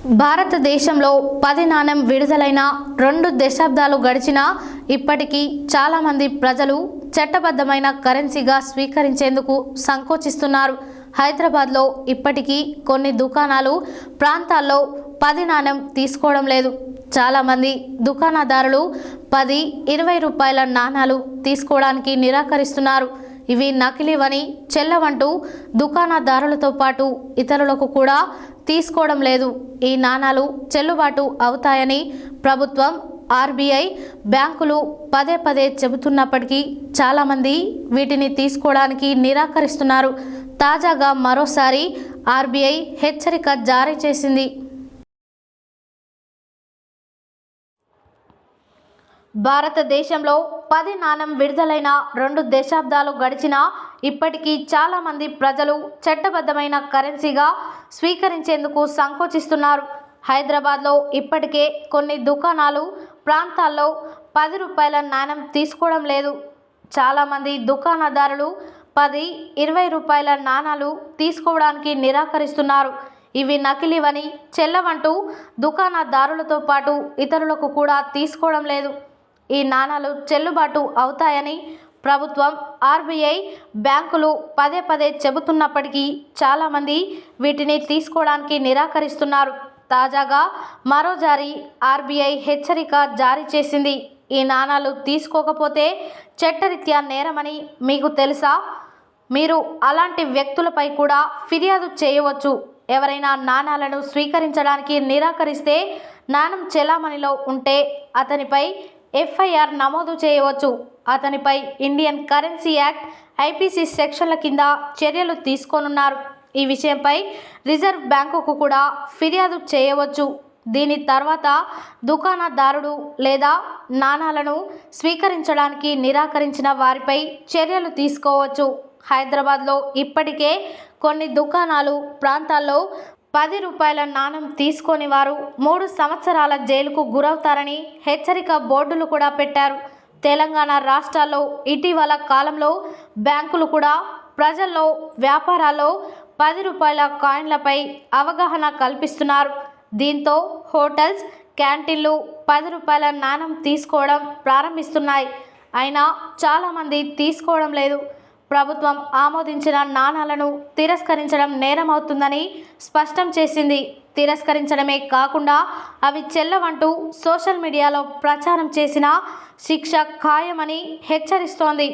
భారతదేశంలో 10 నాణెం విడుదలైన 2 దశాబ్దాలు గడిచినా ఇప్పటికీ చాలామంది ప్రజలు చట్టబద్ధమైన కరెన్సీగా స్వీకరించేందుకు సంకోచిస్తున్నారు. హైదరాబాద్లో ఇప్పటికీ కొన్ని దుకాణాలు ప్రాంతాల్లో 10 నాణెం తీసుకోవడం లేదు. చాలామంది దుకాణదారులు 10, 20 రూపాయల నాణాలు తీసుకోవడానికి నిరాకరిస్తున్నారు. ఇవి నకిలీవని చెల్లవంటూ దుకాణదారులతో పాటు ఇతరులకు కూడా తీసుకోవడం లేదు. ఈ నాణాలు చెల్లుబాటు అవుతాయని ప్రభుత్వం, ఆర్బీఐ, బ్యాంకులు పదే పదే చెబుతున్నప్పటికీ చాలామంది వీటిని తీసుకోవడానికి నిరాకరిస్తున్నారు. తాజాగా మరోసారి ఆర్బీఐ హెచ్చరిక జారీ చేసింది. భారతదేశంలో 10 నాణెం విడుదలైన 2 దశాబ్దాలు గడిచినా ఇప్పటికీ చాలామంది ప్రజలు చట్టబద్ధమైన కరెన్సీగా స్వీకరించేందుకు సంకోచిస్తున్నారు. హైదరాబాద్లో ఇప్పటికే కొన్ని దుకాణాలు ప్రాంతాల్లో 10 రూపాయల నాణెం తీసుకోవడం లేదు. చాలామంది దుకాణదారులు 10, 20 రూపాయల నాణాలు తీసుకోవడానికి నిరాకరిస్తున్నారు. ఇవి నకిలీవని చెల్లవంటూ దుకాణదారులతో పాటు ఇతరులకు కూడా తీసుకోవడం లేదు. ఈ నాణాలు చెల్లుబాటు అవుతాయని ప్రభుత్వం, ఆర్బీఐ, బ్యాంకులు పదే పదే చెబుతున్నప్పటికీ చాలామంది వీటిని తీసుకోవడానికి నిరాకరిస్తున్నారు. తాజాగా మరోసారి ఆర్బీఐ హెచ్చరిక జారీ చేసింది. ఈ నాణాలు తీసుకోకపోతే చట్టరీత్యా నేరమని మీకు తెలుసా? మీరు అలాంటి వ్యక్తులపై కూడా ఫిర్యాదు చేయవచ్చు. ఎవరైనా నాణాలను స్వీకరించడానికి నిరాకరిస్తే, నాణం చెలామణిలో ఉంటే అతనిపై ఎఫ్ఐఆర్ నమోదు చేయవచ్చు. అతనిపై ఇండియన్ కరెన్సీ యాక్ట్, ఐపీసీ సెక్షన్ల కింద చర్యలు తీసుకోనున్నారు. ఈ విషయంపై రిజర్వ్ బ్యాంకుకు కూడా ఫిర్యాదు చేయవచ్చు. దీని తర్వాత దుకాణదారుడు లేదా నాణాలను స్వీకరించడానికి నిరాకరించిన వారిపై చర్యలు తీసుకోవచ్చు. హైదరాబాద్లో ఇప్పటికే కొన్ని దుకాణాలు ప్రాంతాల్లో 10 రూపాయల నాణెం తీసుకోని వారు 3 సంవత్సరాల జైలుకు గురవుతారని హెచ్చరిక బోర్డులు కూడా పెట్టారు. తెలంగాణ రాష్ట్రాల్లో ఇటీవల కాలంలో బ్యాంకులు కూడా ప్రజల్లో, వ్యాపారాల్లో 10 రూపాయల కాయిన్లపై అవగాహన కల్పిస్తున్నారు. దీంతో హోటల్స్, క్యాంటీన్లు 10 రూపాయల నాణెం తీసుకోవడం ప్రారంభిస్తున్నాయి. అయినా చాలామంది తీసుకోవడం లేదు. ప్రభుత్వం ఆమోదించిన నాణాలను తిరస్కరించడం నేరమవుతుందని స్పష్టం చేసింది. తిరస్కరించడమే కాకుండా అవి చెల్లవంటూ సోషల్ మీడియాలో ప్రచారం చేసినా శిక్ష ఖాయమని హెచ్చరిస్తోంది.